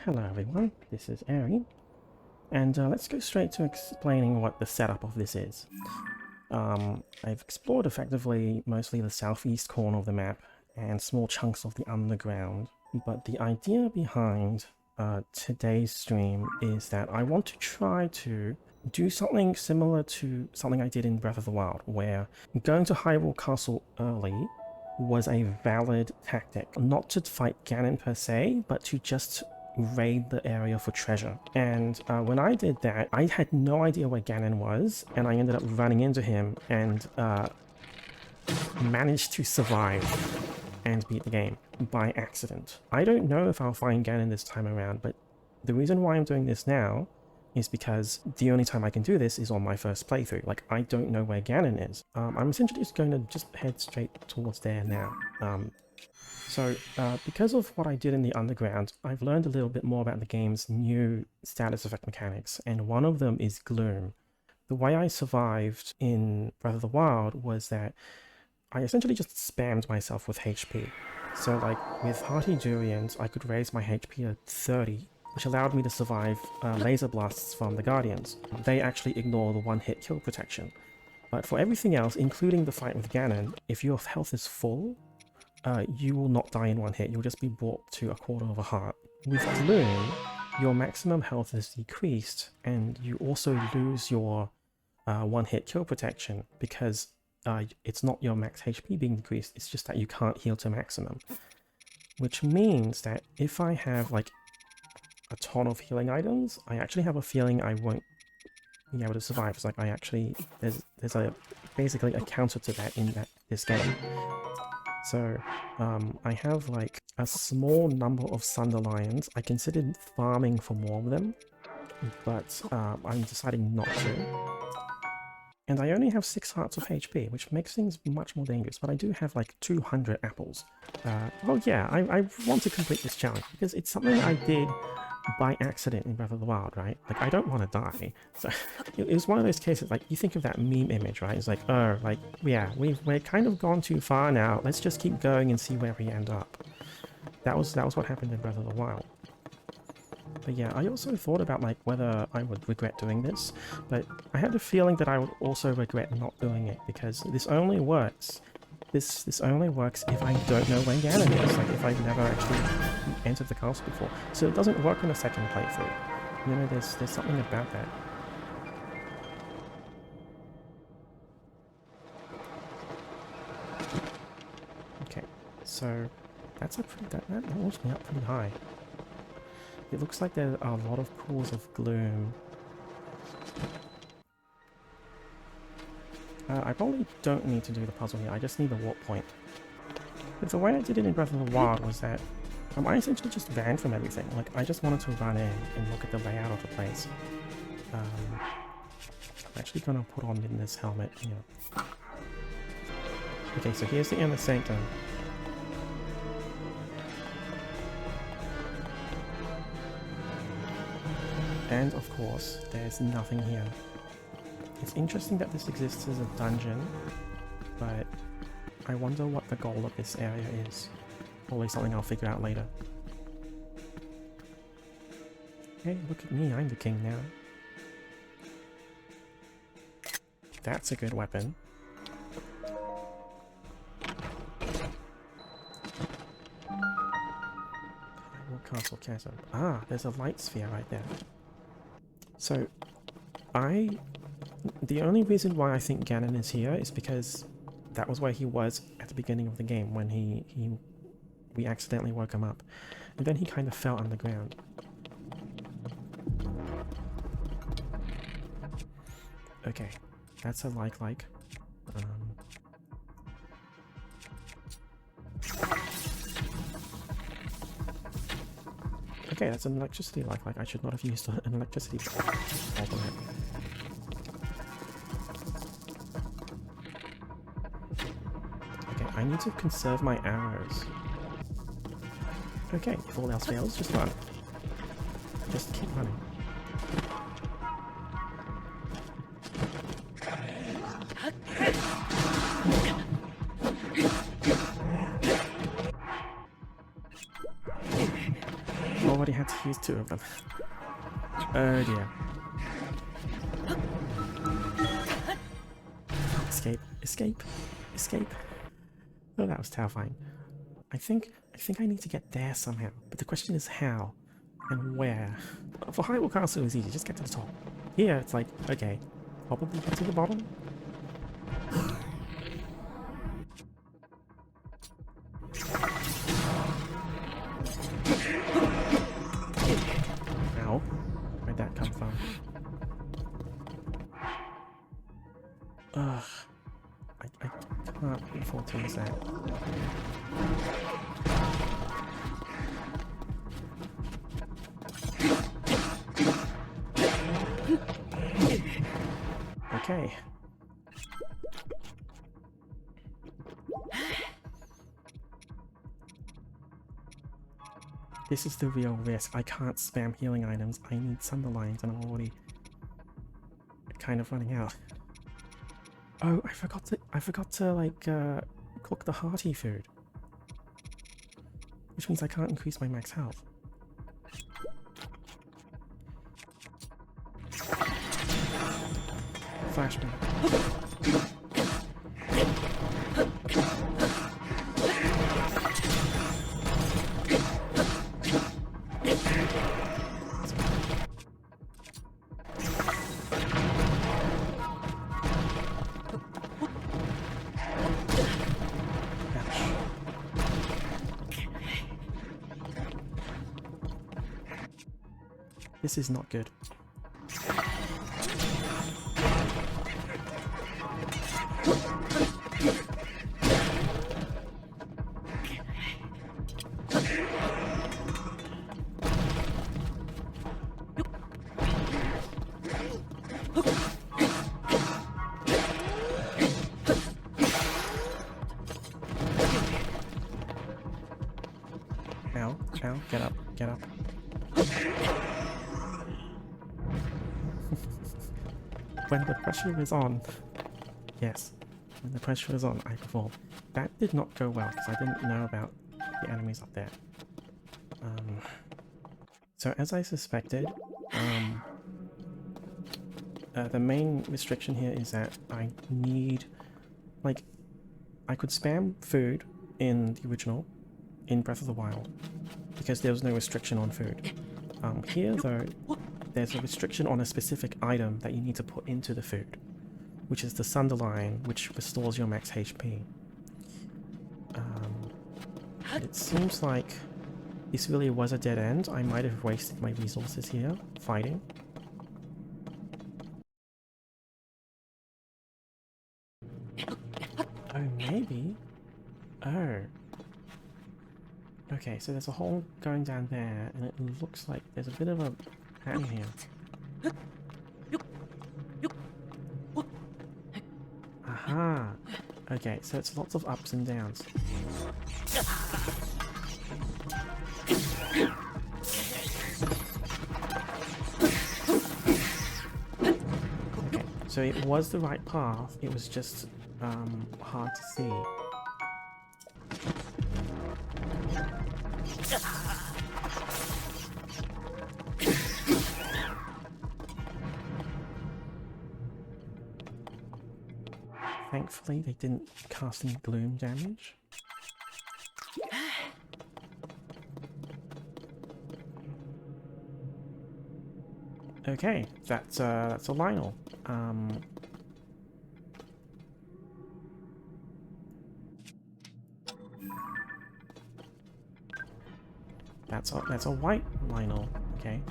Hello everyone, this is Eiri, and let's go straight to explaining what the setup of this is. I've explored effectively mostly the southeast corner of the map and small chunks of the underground, but the idea behind today's stream is that I want to try to do something similar to something I did in Breath of the Wild, where going to Hyrule Castle early was a valid tactic, not to fight Ganon per se, but to just raid the area for treasure. And when I did that, I had no idea where Ganon was, and I ended up running into him and managed to survive and beat the game by accident. I don't know if I'll find Ganon this time around, but the reason why I'm doing this now is because the only time I can do this is on my first playthrough. Like, I don't know where Ganon is. I'm essentially just going to just head straight towards there now. Because of what I did in the underground, I've learned a little bit more about the game's new status effect mechanics, and one of them is Gloom. The way I survived in Breath of the Wild was that I essentially just spammed myself with HP. So like, with Hearty Durians, I could raise my HP to 30, which allowed me to survive laser blasts from the Guardians. They actually ignore the one-hit kill protection. But for everything else, including the fight with Ganon, if your health is full, you will not die in one hit, you'll just be brought to a quarter of a heart. With Gloom, your maximum health is decreased, and you also lose your one-hit kill protection, because it's not your max HP being decreased, it's just that you can't heal to maximum. Which means that if I have like a ton of healing items, I actually have a feeling I won't be able to survive. It's like there's basically a counter to that in this game. So I have like a small number of Sunderlions. I considered farming for more of them, but I'm deciding not to. And I only have 6 hearts of HP, which makes things much more dangerous, but I do have like 200 apples. Oh yeah, I want to complete this challenge, because it's something I did by accident in Breath of the Wild, right? Like, I don't want to die. So it was one of those cases, like, you think of that meme image, right? It's like, oh, like, yeah, we're kind of gone too far now. Let's just keep going and see where we end up. That was what happened in Breath of the Wild. But yeah, I also thought about like whether I would regret doing this, but I had a feeling that I would also regret not doing it, because this only works. This only works if I don't know where Ganon is, like if I've never actually entered the castle before. So it doesn't work on a second playthrough. You know, there's something about that. Okay, so that's a pretty, that launched me up pretty high. It looks like there are a lot of pools of gloom. I probably don't need to do the puzzle here, I just need the warp point. But the way I did it in Breath of the Wild was that I essentially just ran from everything. Like, I just wanted to run in and look at the layout of the place. I'm actually going to put on in this helmet here. Okay, so here's the Inner Sanctum. And of course, there's nothing here. It's interesting that this exists as a dungeon, but I wonder what the goal of this area is. Probably something I'll figure out later. Hey, look at me, I'm the king now. That's a good weapon. Hyrule Castle Chasm. Ah, there's a light sphere right there. So, the only reason why I think Ganon is here is because that was where he was at the beginning of the game, when we accidentally woke him up. And then he kind of fell underground. Okay, that's a like. Okay, that's an electricity like. I should not have used an electricity bottleneck. Okay, I need to conserve my arrows. Okay, if all else fails, just run. Just keep running. Already had to to use 2 of them. Oh dear. Escape, escape, escape. Oh, that was terrifying. I think I need to get there somehow, but the question is how and where. For Hyrule Castle it was easy, just get to the top. Here it's like, okay, probably get to the bottom. Ow, where'd that come from? Ugh, I can't afford to use that. Okay. This is the real risk. I can't spam healing items. I need Sunderlines and I'm already kind of running out. Oh, I forgot to like cook the hearty food. Which means I can't increase my max health. Flashbang. This is not good. Ow, ow, get up, get up. When the pressure is on, yes, when the pressure is on, I perform. That did not go well because I didn't know about the enemies up there. So as I suspected, the main restriction here is that I need, like, I could spam food in the original, in Breath of the Wild, because there was no restriction on food. Here though, there's a restriction on a specific item that you need to put into the food, which is the Sunderline, which restores your max HP. It seems like this really was a dead end. I might have wasted my resources here fighting. Oh, maybe? Oh. Okay, so there's a hole going down there, and it looks like there's a bit of a pattern here. Aha! Okay, so it's lots of ups and downs. Okay, so it was the right path, it was just hard to see. Thankfully, they didn't cast any gloom damage. Okay, that's a Lionel. That's a white Lionel. Okay.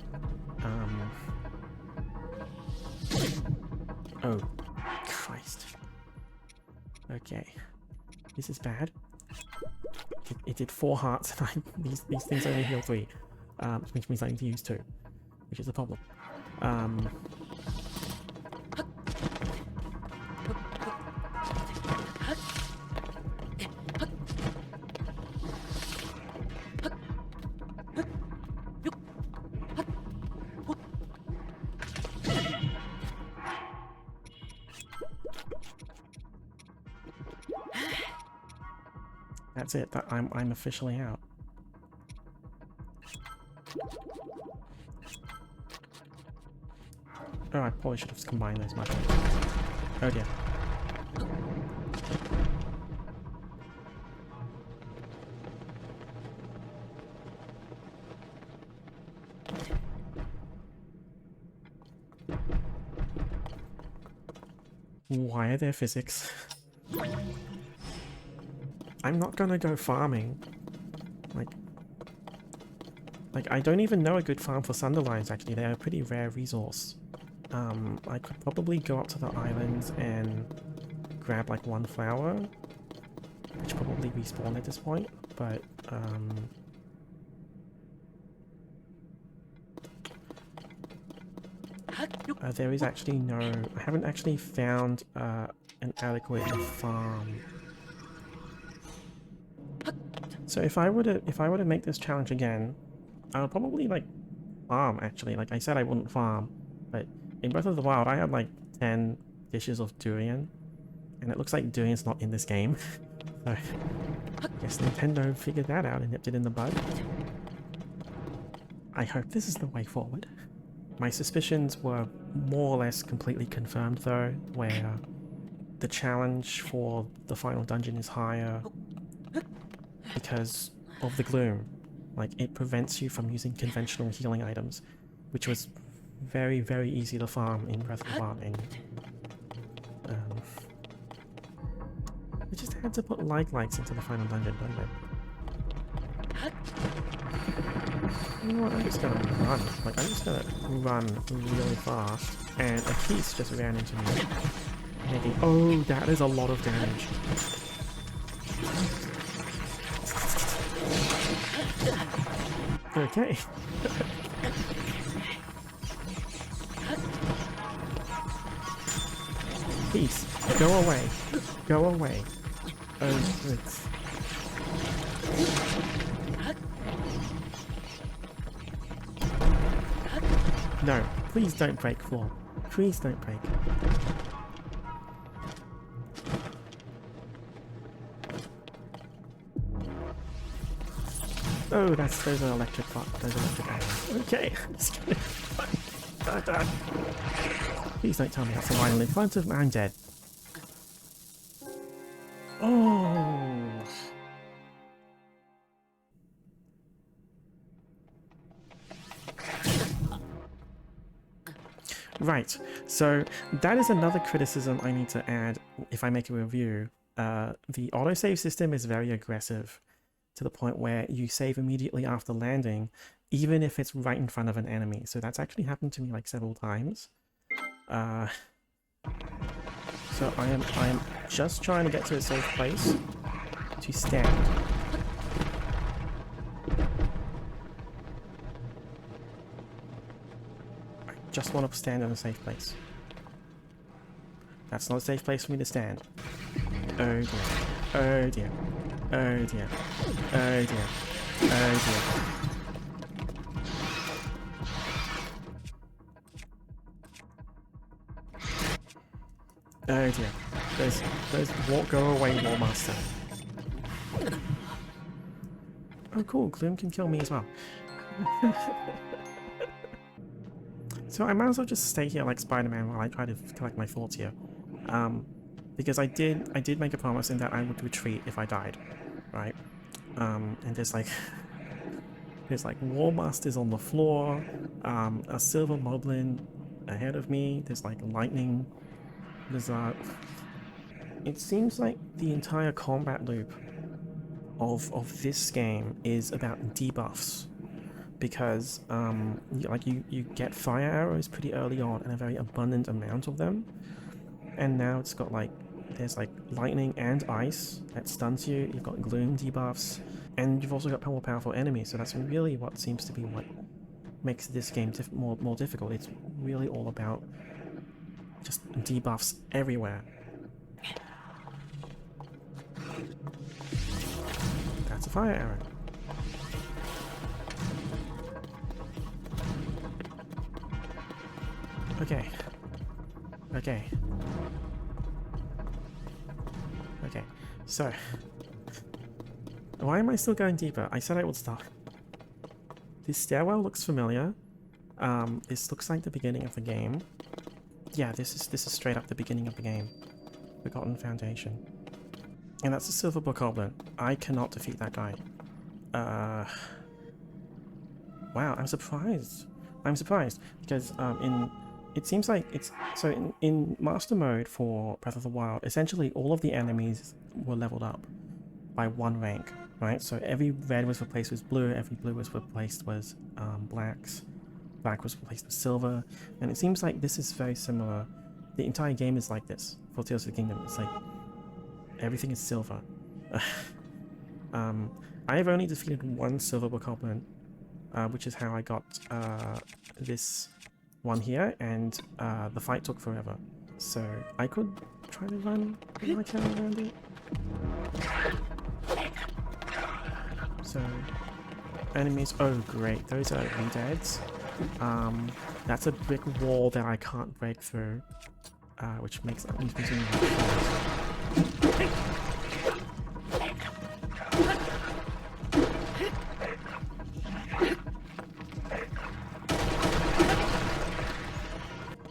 Oh, Christ. Okay, this is bad. It did 4 hearts, and these things only heal 3, which means I need to use 2, which is a problem. That's it. I'm officially out. Oh, I probably should have combined those mushrooms. Oh dear. Why are there physics? I'm not gonna go farming. Like, I don't even know a good farm for Sunderlines, actually. They're a pretty rare resource. I could probably go up to the islands and grab, like, one flower, which probably respawn at this point, but, there is actually no... I haven't actually found, an adequate farm. So if I were to make this challenge again, I would probably, like, farm, actually. Like I said, I wouldn't farm, but in Breath of the Wild, I had, like, 10 dishes of durian, and it looks like durian's not in this game. So, I guess Nintendo figured that out and nipped it in the bud. I hope this is the way forward. My suspicions were more or less completely confirmed, though, where the challenge for the final dungeon is higher because of the gloom. Like, it prevents you from using conventional healing items, which was very, very easy to farm in Breath of the Wild. And, we just had to put lights into the final dungeon, don't we? You know what, I'm just gonna run. Like, I'm just gonna run really fast, and a piece just ran into me. Maybe. Oh, that is a lot of damage. Okay. Peace. Go away. Go away. Oh, it's... No, please don't break floor. Please don't break. Oh, those are electric arrows. Okay, please don't tell me that's a vinyl in front of me. I'm dead. Oh. Right, so that is another criticism I need to add if I make a review. The autosave system is very aggressive, to the point where you save immediately after landing, even if it's right in front of an enemy. So that's actually happened to me like several times. So I am just trying to get to a safe place to stand. I just want to stand in a safe place. That's not a safe place for me to stand. Oh dear. Oh dear. Oh dear. Oh dear. Oh dear. Oh dear. Those won't go away, War Master. Oh cool, Gloom can kill me as well. So I might as well just stay here like Spider-Man while I try to collect my thoughts here. Because I did make a promise in that I would retreat if I died, right? And there's like War Masters on the floor, a silver moblin ahead of me, there's like lightning, there's it seems like the entire combat loop of this game is about debuffs, because you get fire arrows pretty early on and a very abundant amount of them, and now it's got like there's like lightning and ice that stuns you, you've got gloom debuffs, and you've also got more powerful enemies. So that's really what seems to be what makes this game more difficult. It's really all about just debuffs everywhere. That's a fire arrow. Okay. Okay. Okay. So, why am I still going deeper? I said I would stop. This stairwell looks familiar. This looks like the beginning of the game. Yeah, this is straight up the beginning of the game. Forgotten Foundation. And that's a Silver Bokoblin. I cannot defeat that guy. Wow, I'm surprised. I'm surprised because it seems like in Master Mode for Breath of the Wild, essentially all of the enemies were leveled up by 1 rank, right? So every red was replaced with blue, every blue was replaced with blacks, black was replaced with silver, and it seems like this is very similar. The entire game is like this for Tears of the Kingdom. It's like everything is silver. I have only defeated 1 Silver Bokoblin, which is how I got this one here, and the fight took forever. So I could try to run my tail around it. So enemies, oh great, those are redeads. That's a brick wall that I can't break through, which makes me seem like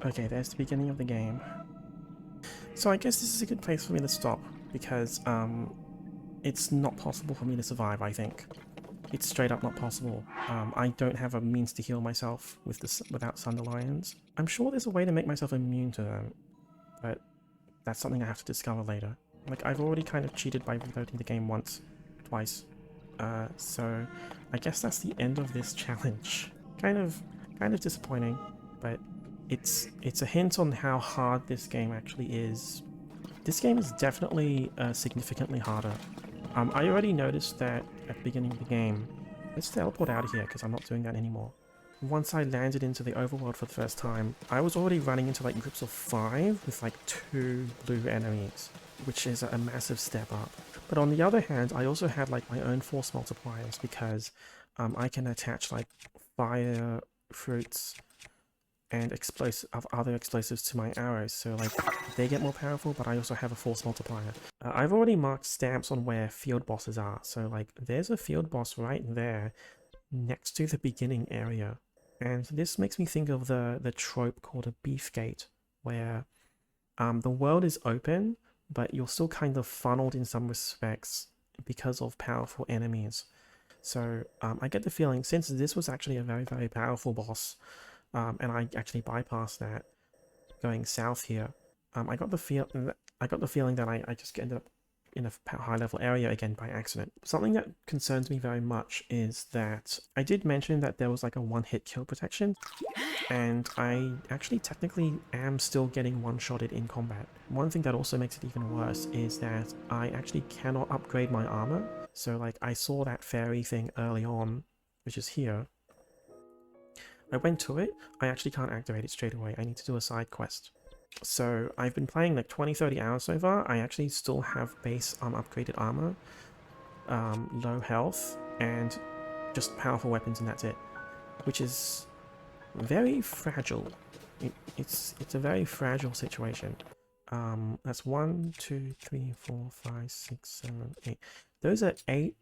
okay, there's the beginning of the game. So I guess this is a good place for me to stop, because it's not possible for me to survive, I think. It's straight up not possible. I don't have a means to heal myself with this without Sunderlions. I'm sure there's a way to make myself immune to them, but that's something I have to discover later. Like, I've already kind of cheated by reloading the game twice. So I guess that's the end of this challenge. Kind of disappointing, but it's a hint on how hard this game actually is. This game is definitely significantly harder. I already noticed that at the beginning of the game. Let's teleport out of here because I'm not doing that anymore. Once I landed into the overworld for the first time, I was already running into like groups of 5 with like 2 blue enemies, which is a massive step up. But on the other hand, I also had like my own force multipliers because I can attach like fire, fruits, and other explosives to my arrows, so like they get more powerful, but I also have a force multiplier. I've already marked stamps on where field bosses are, so like there's a field boss right there next to the beginning area, and this makes me think of the trope called a beef gate, where the world is open, but you're still kind of funneled in some respects because of powerful enemies. So I get the feeling, since this was actually a very, very powerful boss, and I actually bypassed that going south here, I got the feeling that I just ended up in a high level area again by accident. Something that concerns me very much is that I did mention that there was like a 1-hit kill protection, and I actually technically am still getting one-shotted in combat. One thing that also makes it even worse is that I actually cannot upgrade my armor. So like I saw that fairy thing early on, which is here. I went to it, I actually can't activate it straight away, I need to do a side quest. So I've been playing like 20-30 hours so far. I actually still have base upgraded armor, low health, and just powerful weapons, and that's it. Which is very fragile. It's a very fragile situation. That's 1, 2, 3, 4, 5, 6, 7, 8. Those are 8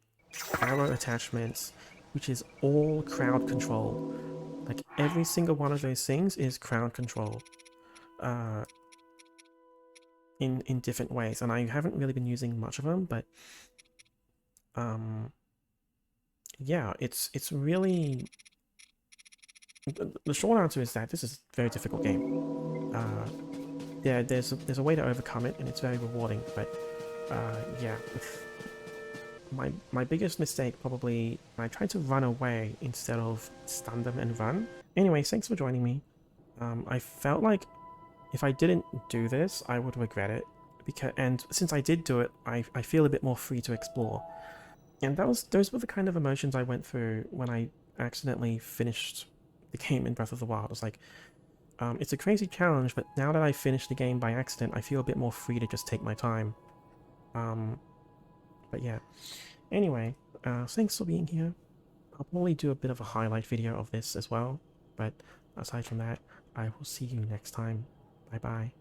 arrow attachments, which is all crowd control. Like every single one of those things is crowd control. In different ways, and I haven't really been using much of them, but yeah, it's really the short answer is that this is a very difficult game. Yeah, there's a way to overcome it, and it's very rewarding, but yeah. My biggest mistake probably, I tried to run away instead of stun them and run. Anyway, thanks for joining me. I felt like if I didn't do this, I would regret it, and since I did do it, I feel a bit more free to explore. And those were the kind of emotions I went through when I accidentally finished the game in Breath of the Wild. I was like, it's a crazy challenge, but now that I finished the game by accident, I feel a bit more free to just take my time. But yeah. Anyway, thanks for being here. I'll probably do a bit of a highlight video of this as well, but aside from that, I will see you next time. Bye bye.